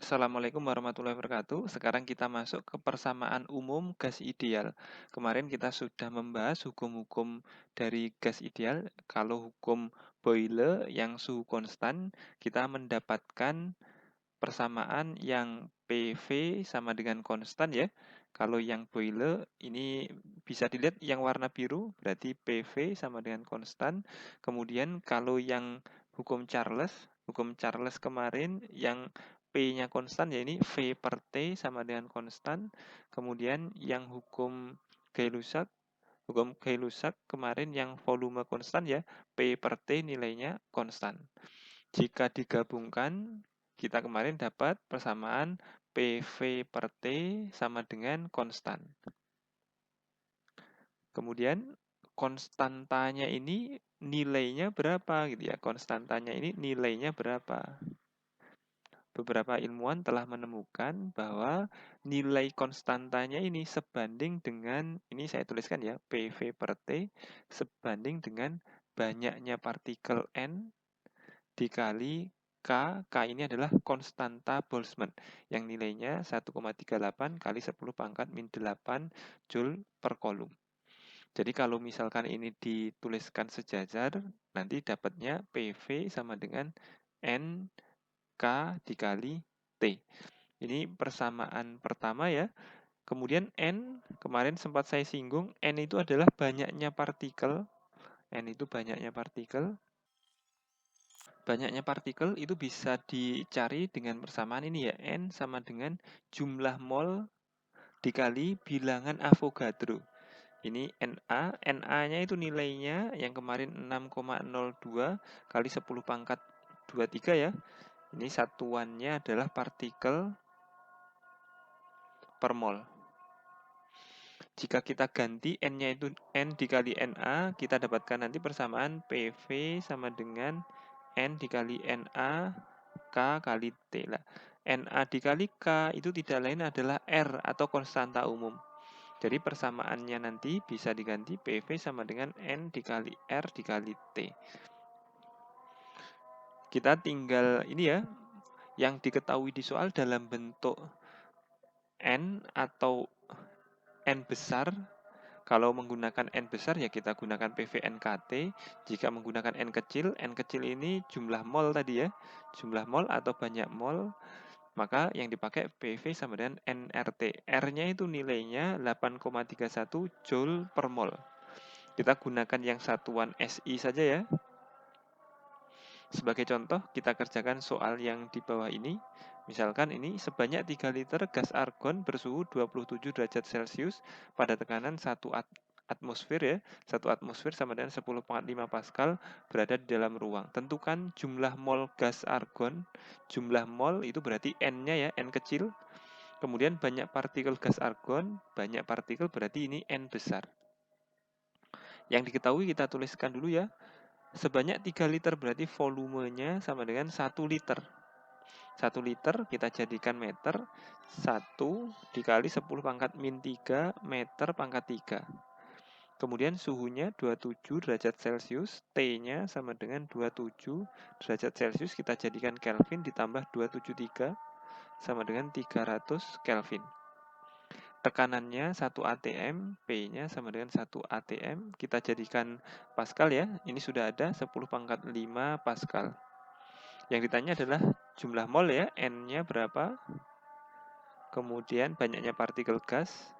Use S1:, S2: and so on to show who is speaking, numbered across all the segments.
S1: Assalamualaikum warahmatullahi wabarakatuh. Sekarang kita masuk ke persamaan umum gas ideal. Kemarin kita sudah membahas hukum-hukum dari gas ideal. Kalau hukum Boyle yang suhu konstan, kita mendapatkan persamaan yang PV sama dengan konstan ya. Kalau yang Boyle ini bisa dilihat yang warna biru, berarti PV sama dengan konstan. Kemudian kalau yang hukum Charles kemarin yang P-nya konstan, ya ini V per T sama dengan konstan. Kemudian yang hukum Gay-Lussac kemarin yang volume konstan ya, P per T nilainya konstan. Jika digabungkan, kita kemarin dapat persamaan PV per T sama dengan konstan. Kemudian konstantanya ini nilainya berapa gitu ya. Konstantanya ini nilainya berapa? Beberapa ilmuwan telah menemukan bahwa nilai konstantanya ini sebanding dengan, ini saya tuliskan ya, PV per T sebanding dengan banyaknya partikel N dikali K ini adalah konstanta Boltzmann yang nilainya 1,38 kali 10 pangkat min 8 Joule per kolom. Jadi kalau misalkan ini dituliskan sejajar, nanti dapatnya PV sama dengan N K dikali T. Ini persamaan pertama ya. Kemudian N, kemarin sempat saya singgung, N itu adalah banyaknya partikel. N itu banyaknya partikel. Banyaknya partikel itu bisa dicari dengan persamaan ini ya. N sama dengan jumlah mol dikali bilangan Avogadro. Ini NA-nya itu nilainya yang kemarin 6,02 kali 10 pangkat 23 ya. Ini satuannya adalah partikel per mol. Jika kita ganti N-nya itu N dikali NA, kita dapatkan nanti persamaan PV sama dengan N dikali NA K kali T lah. NA dikali K itu tidak lain adalah R atau konstanta umum. Jadi persamaannya nanti bisa diganti PV sama dengan N dikali R dikali T. Kita tinggal ini ya, yang diketahui di soal dalam bentuk N atau N besar. Kalau menggunakan N besar ya kita gunakan PVNKT. Jika menggunakan N kecil ini jumlah mol tadi ya. Jumlah mol atau banyak mol, maka yang dipakai PV sama dengan nRT. R-nya itu nilainya 8,31 Joule per mol. Kita gunakan yang satuan SI saja ya. Sebagai contoh, kita kerjakan soal yang di bawah ini. Misalkan ini sebanyak 3 liter gas argon bersuhu 27 derajat Celcius pada tekanan 1 atmosfer ya. 1 atmosfer sama dengan 10,5 Pascal berada di dalam ruang. Tentukan jumlah mol gas argon. Jumlah mol itu berarti N-nya ya, N kecil. Kemudian banyak partikel gas argon, banyak partikel berarti ini N besar. Yang diketahui kita tuliskan dulu ya. Sebanyak 3 liter berarti volumenya sama dengan 1 liter. 1 liter kita jadikan meter. 1 dikali 10 pangkat min 3 meter pangkat 3. Kemudian suhunya 27 derajat Celcius. T-nya sama dengan 27 derajat Celcius. Kita jadikan Kelvin ditambah 273 sama dengan 300 Kelvin. Tekanannya 1 atm, P-nya sama dengan 1 atm. Kita jadikan Pascal ya. Ini sudah ada 10 pangkat 5 Pascal. Yang ditanya adalah jumlah mol ya, N-nya berapa. Kemudian banyaknya partikel gas,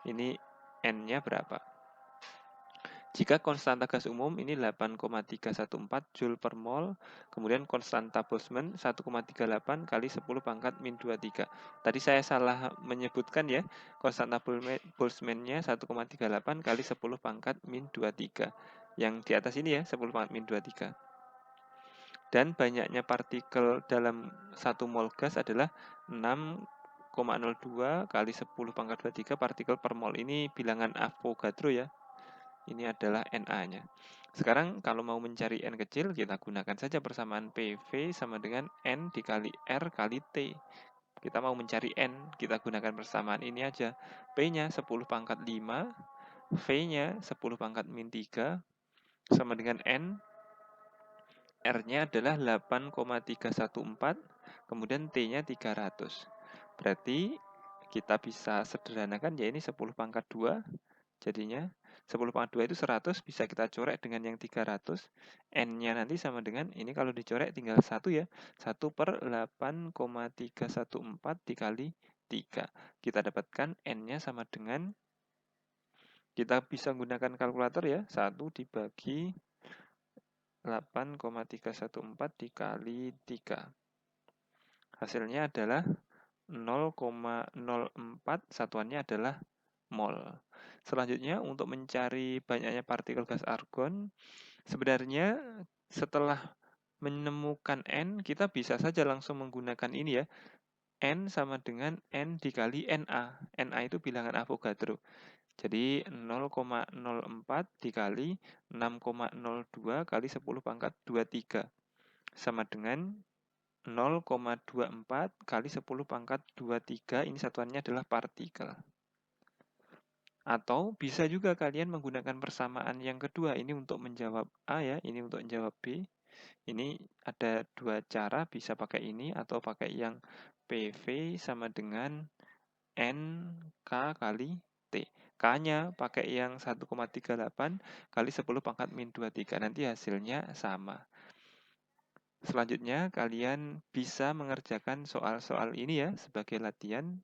S1: ini N-nya berapa. Jika konstanta gas umum ini 8,314 Joule per mol, kemudian konstanta Boltzmann 1,38 kali 10 pangkat min 23. Tadi saya salah menyebutkan ya, konstanta Boltzmann-nya 1,38 kali 10 pangkat min 23. Yang di atas ini ya, 10 pangkat min 23. Dan banyaknya partikel dalam 1 mol gas adalah 6,02 kali 10 pangkat 23 partikel per mol. Ini bilangan Avogadro ya. Ini adalah Na-nya. Sekarang kalau mau mencari N kecil, kita gunakan saja persamaan PV sama dengan N dikali R kali T. Kita mau mencari N, kita gunakan persamaan ini aja. P-nya 10 pangkat 5, V-nya 10 pangkat min 3, sama dengan N. R-nya adalah 8,314, kemudian T-nya 300. Berarti kita bisa sederhanakan ya ini 10 pangkat 2 jadinya 10 pangkat 2 itu 100, bisa kita coret dengan yang 300. N-nya nanti sama dengan, ini kalau dicoret tinggal 1 ya, 1/8,314 dikali 3. Kita dapatkan N-nya sama dengan, kita bisa gunakan kalkulator ya, 1 dibagi 8,314 dikali 3. Hasilnya adalah 0,04, satuannya adalah mol. Selanjutnya, untuk mencari banyaknya partikel gas argon, sebenarnya setelah menemukan N, kita bisa saja langsung menggunakan ini ya. N sama dengan N dikali Na. Na itu bilangan Avogadro. Jadi 0,04 dikali 6,02 kali 10 pangkat 23 sama dengan 0,24 kali 10 pangkat 23, ini satuannya adalah partikel. Atau bisa juga kalian menggunakan persamaan yang kedua, ini untuk menjawab A ya, ini untuk menjawab B. Ini ada dua cara, bisa pakai ini atau pakai yang PV sama dengan NK kali T. K-nya pakai yang 1,38 kali 10 pangkat min 23, nanti hasilnya sama. Selanjutnya, kalian bisa mengerjakan soal-soal ini ya sebagai latihan.